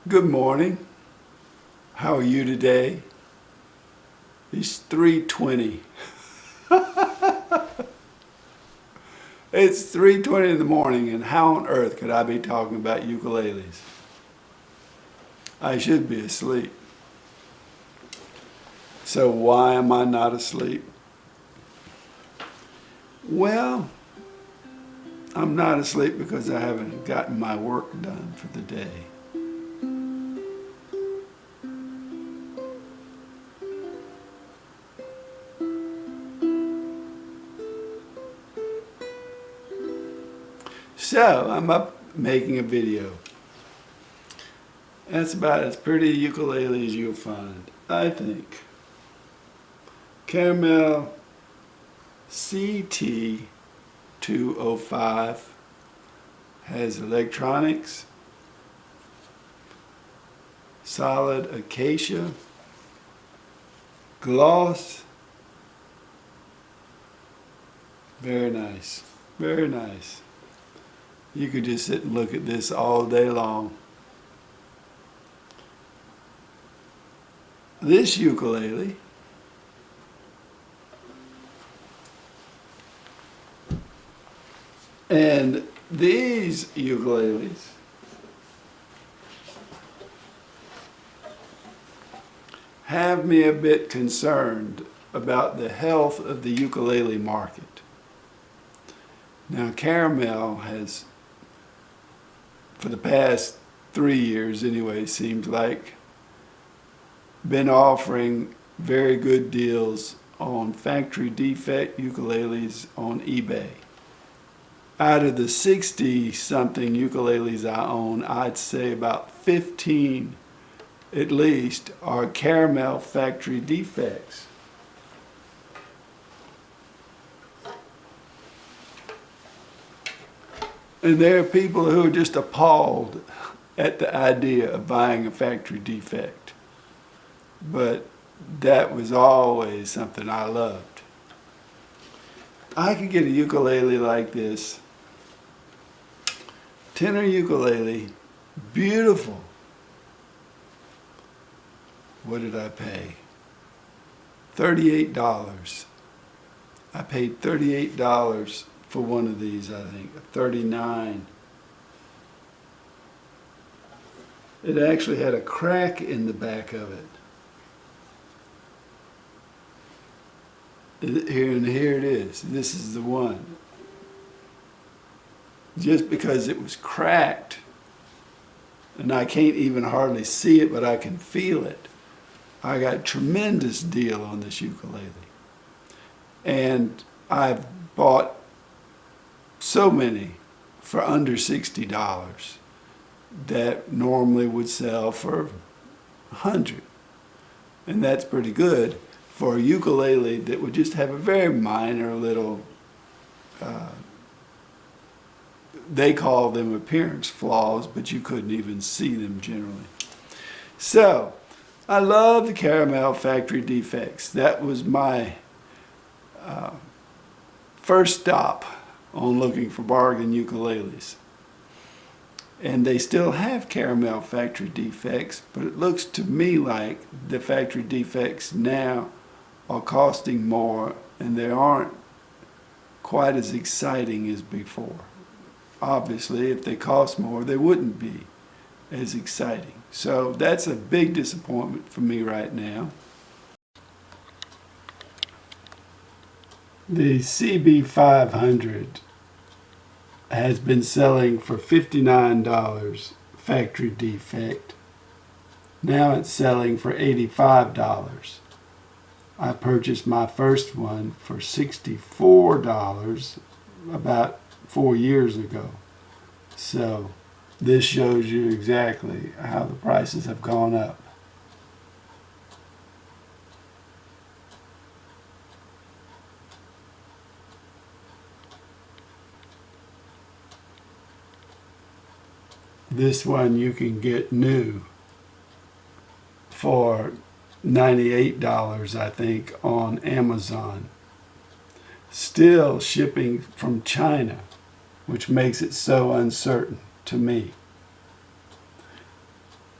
Good morning. How are you today? It's 3:20. It's 3:20 in the morning, and how on earth could I be talking about ukuleles? I should be asleep. So why am I not asleep? Well, I'm not asleep because I haven't gotten my work done for the day. So I'm up making a video. That's about as pretty a ukulele as you'll find, I think. Caramel CT205 has electronics, solid acacia, gloss. Very nice, very nice. You could just sit and look at this all day long. This ukulele and these ukuleles have me a bit concerned about the health of the ukulele market. Now, Caramel has, for the past 3 years anyway, seems like, been offering very good deals on factory defect ukuleles on eBay. Out of the 60-something ukuleles I own, I'd say about 15 at least are Caramel factory defects. And there are people who are just appalled at the idea of buying a factory defect. But that was always something I loved. I could get a ukulele like this, tenor ukulele, beautiful. What did I pay? $38. I paid $38 for one of these, I think, $39. It actually had a crack in the back of it. Here it is. This is the one. Just because it was cracked, and I can't even hardly see it, but I can feel it, I got a tremendous deal on this ukulele. And I've bought so many for under $60 that normally would sell for $100. And that's pretty good for a ukulele that would just have a very minor little, they call them appearance flaws, but you couldn't even see them generally. So, I love the Caramel factory defects. That was my first stop on looking for bargain ukuleles. And they still have Caramel factory defects, but it looks to me like the factory defects now are costing more and they aren't quite as exciting as before. Obviously, if they cost more, they wouldn't be as exciting. So that's a big disappointment for me right now. The CB500 has been selling for $59 factory defect. Now it's selling for $85. I purchased my first one for $64 about 4 years ago. So this shows you exactly how the prices have gone up. This one you can get new for $98, I think, on Amazon. Still shipping from China, which makes it so uncertain to me.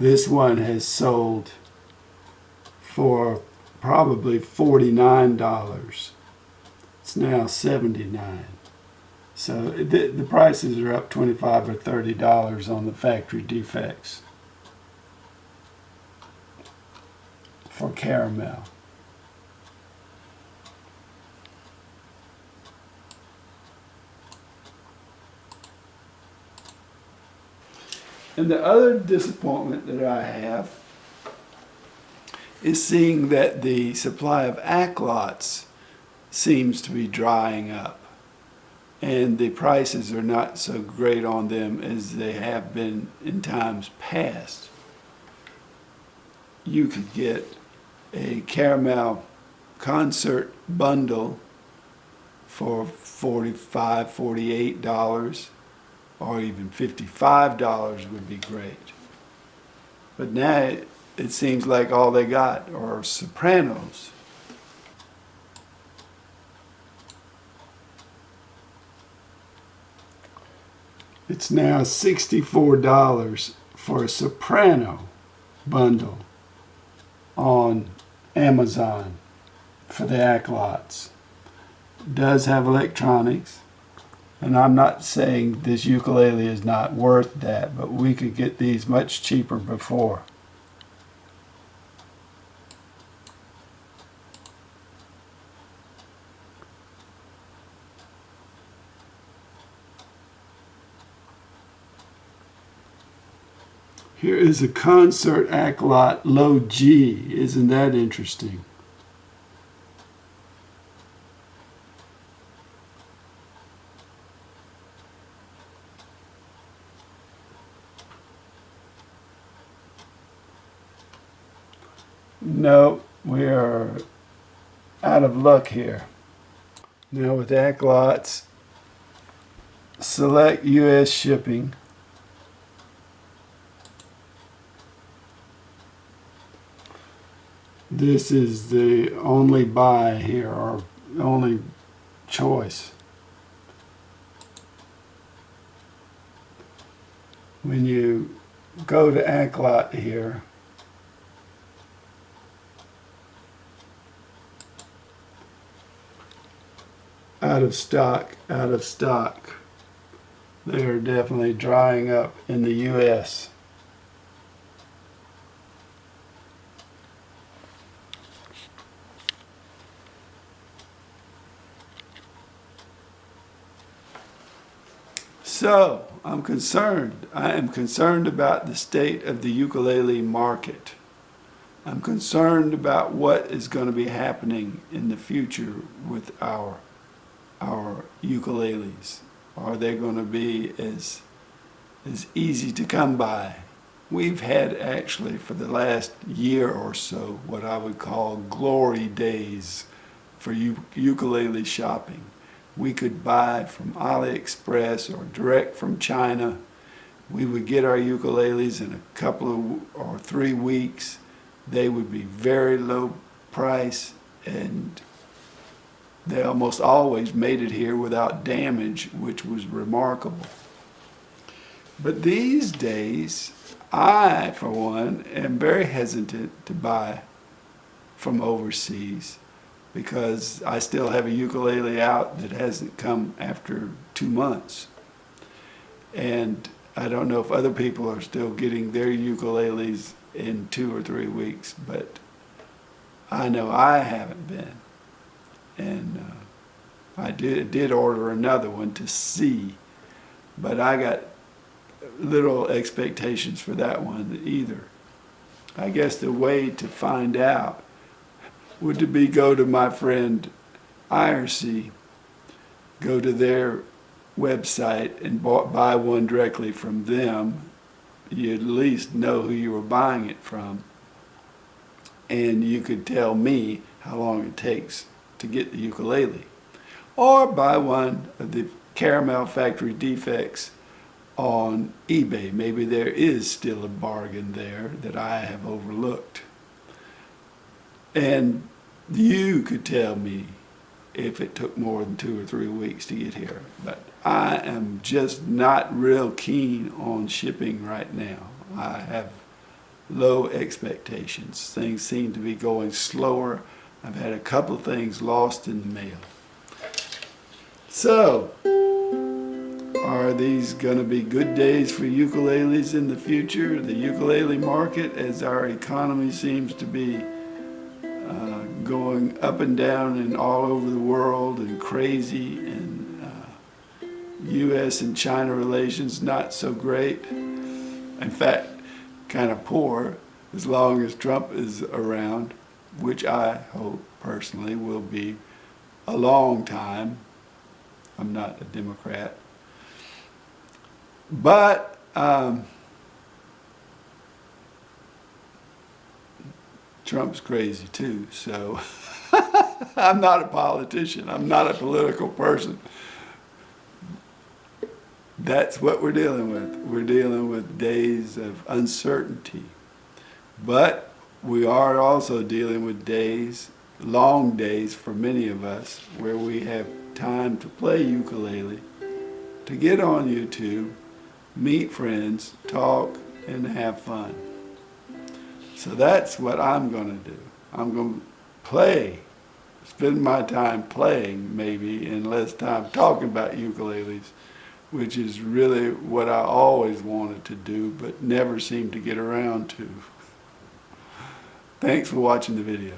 This one has sold for probably $49. It's now $79. So the prices are up $25 or $30 on the factory defects for Caramel. And the other disappointment that I have is seeing that the supply of Aklots seems to be drying up. And the prices are not so great on them as they have been in times past. You could get a Caramel concert bundle for $45, $48, or even $55 would be great. But now it seems like all they got are sopranos. It's now $64 for a soprano bundle on Amazon for the Aklots. It does have electronics, and I'm not saying this ukulele is not worth that, but we could get these much cheaper before. Here is a concert Aklot low G. Isn't that interesting? No, we are out of luck here. Now with Aklots, select U.S. shipping. This is the only buy here, or only choice. When you go to Aklot here, out of stock, out of stock. They are definitely drying up in the U.S. So, I'm concerned. I am concerned about the state of the ukulele market. I'm concerned about what is going to be happening in the future with our ukuleles. Are they going to be as easy to come by? We've had actually for the last year or so what I would call glory days for ukulele shopping. We could buy from AliExpress or direct from China. We would get our ukuleles in a couple of or 3 weeks. They would be very low price, and they almost always made it here without damage, which was remarkable. But these days, I, for one, am very hesitant to buy from overseas, because I still have a ukulele out that hasn't come after 2 months. And I don't know if other people are still getting their ukuleles in 2 or 3 weeks, but I know I haven't been. And I did order another one to see, but I got little expectations for that one either. I guess the way to find out would to be go to my friend IRC, go to their website and buy one directly from them. You at least know who you were buying it from, and you could tell me how long it takes to get the ukulele. Or buy one of the Caramel factory defects on eBay. Maybe there is still a bargain there that I have overlooked. And you could tell me if it took more than 2 or 3 weeks to get here. But I am just not real keen on shipping right now. I have low expectations. Things seem to be going slower. I've had a couple of things lost in the mail. So, are these going to be good days for ukuleles in the future? The ukulele market, as our economy seems to be going up and down and all over the world and crazy, and U.S. and China relations not so great. In fact, kind of poor as long as Trump is around, which I hope personally will be a long time. I'm not a Democrat. But Trump's crazy too, so I'm not a politician. I'm not a political person. That's what we're dealing with. We're dealing with days of uncertainty. But we are also dealing with days, long days for many of us, where we have time to play ukulele, to get on YouTube, meet friends, talk, and have fun. So that's what I'm going to do. I'm going to play, spend my time playing maybe, and less time talking about ukuleles, which is really what I always wanted to do but never seemed to get around to. Thanks for watching the video.